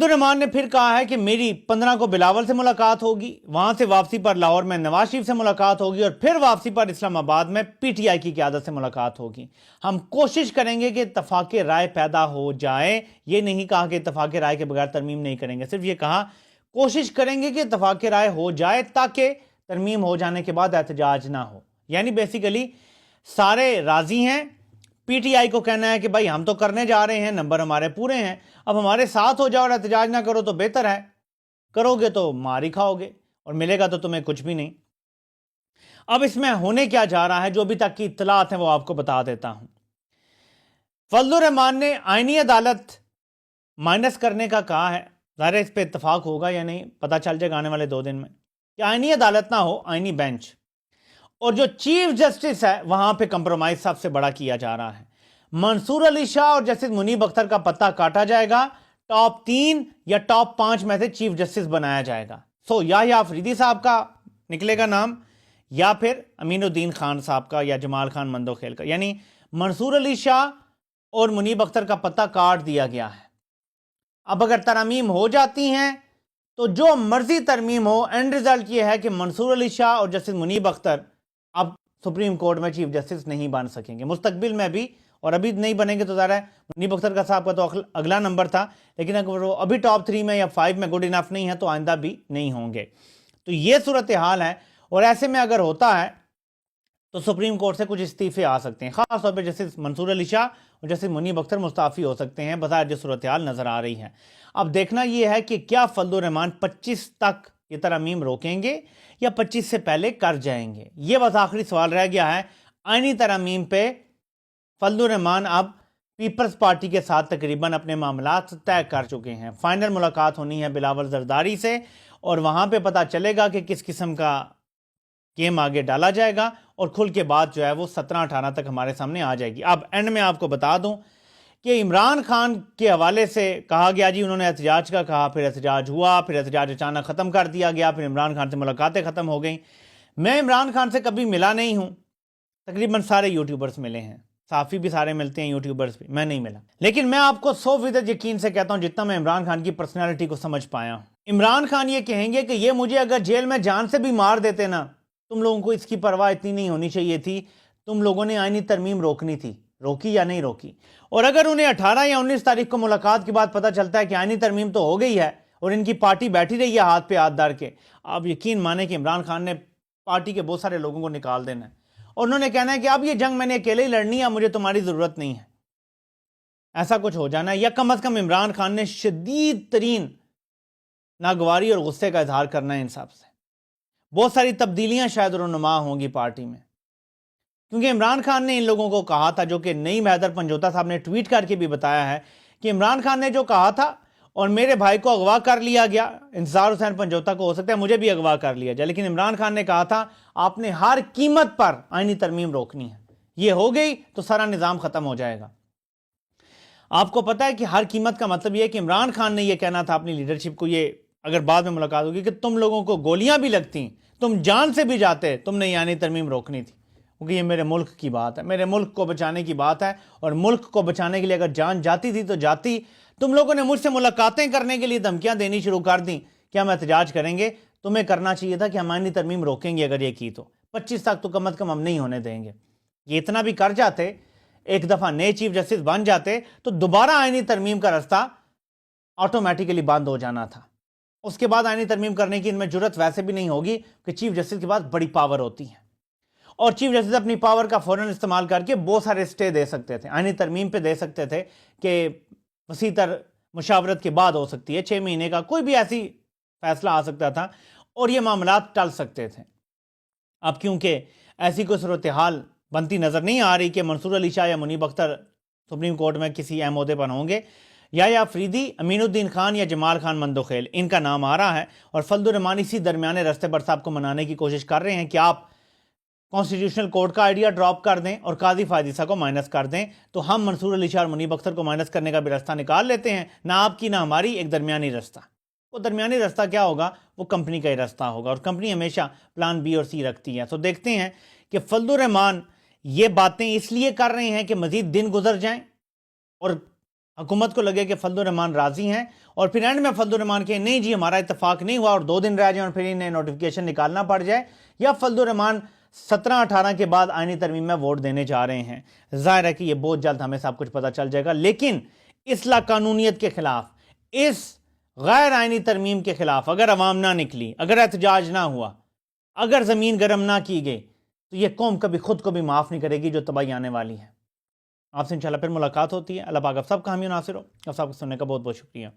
فضل الرحمان نے پھر کہا ہے کہ میری 15 کو بلاول سے ملاقات ہوگی، وہاں سے واپسی پر لاہور میں نواز شریف سے ملاقات ہوگی، اور پھر واپسی پر اسلام آباد میں پی ٹی آئی کی قیادت سے ملاقات ہوگی۔ ہم کوشش کریں گے کہ اتفاق رائے پیدا ہو جائے۔ یہ نہیں کہا کہ اتفاق رائے کے بغیر ترمیم نہیں کریں گے، صرف یہ کہا کوشش کریں گے کہ اتفاق رائے ہو جائے تاکہ ترمیم ہو جانے کے بعد احتجاج نہ ہو۔ یعنی بیسیکلی سارے راضی ہیں، پی ٹی آئی کو کہنا ہے کہ بھائی ہم تو کرنے جا رہے ہیں، نمبر ہمارے پورے ہیں، اب ہمارے ساتھ ہو جاؤ اور احتجاج نہ کرو تو بہتر ہے، کرو گے تو مار ہی کھاؤ گے اور ملے گا تو تمہیں کچھ بھی نہیں۔ اب اس میں ہونے کیا جا رہا ہے، جو ابھی تک کی اطلاعات ہیں وہ آپ کو بتا دیتا ہوں۔ فضل الرحمان نے آئینی عدالت مائنس کرنے کا کہا ہے، ظاہر ہے اس پہ اتفاق ہوگا یا نہیں پتہ چل جائے گا آنے والے 2 دن میں، کہ آئینی عدالت نہ ہو، آئینی بینچ، اور جو چیف جسٹس ہے وہاں پہ کمپرومائز سب سے بڑا کیا جا رہا ہے۔ منصور علی شاہ اور جسٹس منیب اختر کا پتہ کاٹا جائے گا، ٹاپ 3 یا ٹاپ 5 میں سے چیف جسٹس بنایا جائے گا۔ یحییٰ آفریدی صاحب کا نکلے گا نام، یا پھر امین الدین خان صاحب کا، یا جمال خان مندوخیل کا۔ یعنی منصور علی شاہ اور منیب اختر کا پتہ کاٹ دیا گیا ہے۔ اب اگر ترامیم ہو جاتی ہیں تو جو مرضی ترمیم ہو، اینڈ ریزلٹ یہ ہے کہ منصور علی شاہ اور جسٹس منیب اختر اب سپریم کورٹ میں چیف جسٹس نہیں بن سکیں گے مستقبل میں بھی، اور ابھی نہیں بنیں گے تو ظاہر ہے منیب اختر کا صاحب کا تو اگلا نمبر تھا، لیکن اگر وہ ابھی ٹاپ 3 میں یا 5 میں گڈ انف نہیں ہے تو آئندہ بھی نہیں ہوں گے۔ تو یہ صورتحال ہے، اور ایسے میں اگر ہوتا ہے تو سپریم کورٹ سے کچھ استعفے آ سکتے ہیں، خاص طور پہ جسٹس منصور علی شاہ اور جسٹس منیب اختر مستعفی ہو سکتے ہیں، بظاہر جو صورتحال نظر آ رہی ہے۔ اب دیکھنا یہ ہے کہ کیا فضل الرحمان 25 تک یہ ترامیم روکیں گے یا 25 سے پہلے کر جائیں گے۔ یہ بس آخری سوال رہ گیا ہے۔ آئینی ترامیم پہ فضل الرحمان اب پیپلز پارٹی کے ساتھ تقریباً اپنے معاملات طے کر چکے ہیں۔ فائنل ملاقات ہونی ہے بلاول زرداری سے، اور وہاں پہ پتہ چلے گا کہ کس قسم کا گیم آگے ڈالا جائے گا، اور کھل کے بعد جو ہے وہ 17-18 تک ہمارے سامنے آ جائے گی۔ اب اینڈ میں آپ کو بتا دوں کہ عمران خان کے حوالے سے کہا گیا جی انہوں نے احتجاج کا کہا، پھر احتجاج ہوا، پھر احتجاج اچانک ختم کر دیا گیا، پھر عمران خان سے ملاقاتیں ختم ہو گئیں۔ میں عمران خان سے کبھی ملا نہیں ہوں، تقریباً سارے یوٹیوبرز ملے ہیں، صحافی بھی سارے ملتے ہیں، یوٹیوبرز بھی، میں نہیں ملا۔ لیکن میں آپ کو 100% یقین سے کہتا ہوں جتنا میں عمران خان کی پرسنالٹی کو سمجھ پایا ہوں، عمران خان یہ کہیں گے کہ یہ مجھے اگر جیل میں جان سے بھی مار دیتے نا، تم لوگوں کو اس کی پرواہ اتنی نہیں ہونی چاہیے تھی، تم لوگوں نے آئینی ترمیم روکنی تھی، روکی یا نہیں روکی۔ اور اگر انہیں 18 یا 19 تاریخ کو ملاقات کے بعد پتہ چلتا ہے کہ آئینی ترمیم تو ہو گئی ہے اور ان کی پارٹی بیٹھی رہی ہے ہاتھ پہ ہاتھ ڈال کے، آپ یقین مانیں کہ عمران خان نے پارٹی کے بہت سارے لوگوں کو نکال دینا ہے، اور انہوں نے کہنا ہے کہ اب یہ جنگ میں نے اکیلے ہی لڑنی ہے، مجھے تمہاری ضرورت نہیں ہے۔ ایسا کچھ ہو جانا ہے، یا کم از کم عمران خان نے شدید ترین ناگواری اور غصے کا اظہار کرنا ہے ان سب سے۔ بہت ساری تبدیلیاں شاید رونما ہوں گی پارٹی میں، کیونکہ عمران خان نے ان لوگوں کو کہا تھا، جو کہ نعیم حیدر پنجوتا صاحب نے ٹویٹ کر کے بھی بتایا ہے کہ عمران خان نے جو کہا تھا، اور میرے بھائی کو اغوا کر لیا گیا، انتظار حسین پنجوتا کو ہو سکتا ہے مجھے بھی اغوا کر لیا جائے، لیکن عمران خان نے کہا تھا آپ نے ہر قیمت پر آئینی ترمیم روکنی ہے، یہ ہو گئی تو سارا نظام ختم ہو جائے گا۔ آپ کو پتا ہے کہ ہر قیمت کا مطلب یہ ہے کہ عمران خان نے یہ کہنا تھا اپنی لیڈرشپ کو، یہ اگر بعد میں ملاقات ہوگی، کہ تم لوگوں کو گولیاں بھی لگتی، تم جان سے بھی جاتے، تم نے یعنی ترمیم روکنی تھی، کیونکہ یہ میرے ملک کی بات ہے، میرے ملک کو بچانے کی بات ہے، اور ملک کو بچانے کے لیے اگر جان جاتی تھی تو جاتی۔ تم لوگوں نے مجھ سے ملاقاتیں کرنے کے لیے دھمکیاں دینی شروع کر دیں کہ ہم احتجاج کریں گے، تمہیں کرنا چاہیے تھا کہ ہم آئینی ترمیم روکیں گے، اگر یہ کی تو 25 تک تو کم از کم ہم نہیں ہونے دیں گے۔ یہ اتنا بھی کر جاتے، ایک دفعہ نئے چیف جسٹس بن جاتے تو دوبارہ آئینی ترمیم کا رستہ آٹومیٹیکلی بند ہو جانا تھا۔ اس کے بعد آئینی ترمیم کرنے کی ان میں جرت ویسے بھی نہیں ہوگی کہ چیف جسٹس کے پاس بڑی پاور ہوتی ہے، اور چیف جسٹس اپنی پاور کا فوراً استعمال کر کے بہت سارے اسٹے دے سکتے تھے، آئینی ترمیم پہ دے سکتے تھے کہ وسیع تر مشاورت کے بعد ہو سکتی ہے، 6 مہینے کا کوئی بھی ایسی فیصلہ آ سکتا تھا اور یہ معاملات ٹل سکتے تھے۔ اب کیونکہ ایسی کوئی صورتحال بنتی نظر نہیں آ رہی کہ منصور علی شاہ یا منیب اختر سپریم کورٹ میں کسی اہم عہدے پر ہوں گے، یا آفریدی، امین الدین خان یا جمال خان مندوخیل، ان کا نام آ رہا ہے، اور فضل الرحمان اسی درمیانے رستے پر صاحب کو منانے کی کوشش کر رہے ہیں کہ آپ کانسٹیٹیوشنل کورٹ کا آئیڈیا ڈراپ کر دیں اور قاضی فائزیسا کو مائنس کر دیں، تو ہم منصور علی شاہ اور منیب اختر کو مائنس کرنے کا بھی راستہ نکال لیتے ہیں، نہ آپ کی نہ ہماری، ایک درمیانی رستہ۔ وہ درمیانی رستہ کیا ہوگا؟ وہ کمپنی کا ہی رستہ ہوگا، اور کمپنی ہمیشہ پلان بی اور سی رکھتی ہے۔ تو دیکھتے ہیں کہ فضل الرحمان یہ باتیں اس لیے کر رہے ہیں کہ مزید دن گزر جائیں اور حکومت کو لگے کہ فضل الرحمان راضی ہیں، اور پھر اینڈ میں فضل الرحمان کہ نہیں جی ہمارا اتفاق نہیں ہوا اور 2 دن رہ جائیں اور پھر انہیں نوٹیفیکیشن نکالنا پڑ جائے، یا فضل الرحمان 17-18 کے بعد آئینی ترمیم میں ووٹ دینے جا رہے ہیں، ظاہر ہے کہ یہ بہت جلد ہمیں سب کچھ پتہ چل جائے گا۔ لیکن اصلاح قانونیت کے خلاف، اس غیر آئینی ترمیم کے خلاف اگر عوام نہ نکلی، اگر احتجاج نہ ہوا، اگر زمین گرم نہ کی گئی، تو یہ قوم کبھی خود کو بھی معاف نہیں کرے گی جو تباہی آنے والی ہے۔ آپ سے انشاءاللہ پھر ملاقات ہوتی ہے۔ اللہ پاک آپ سب کا حامی و ناصر ہو۔ آپ سب کو سننے کا بہت بہت شکریہ۔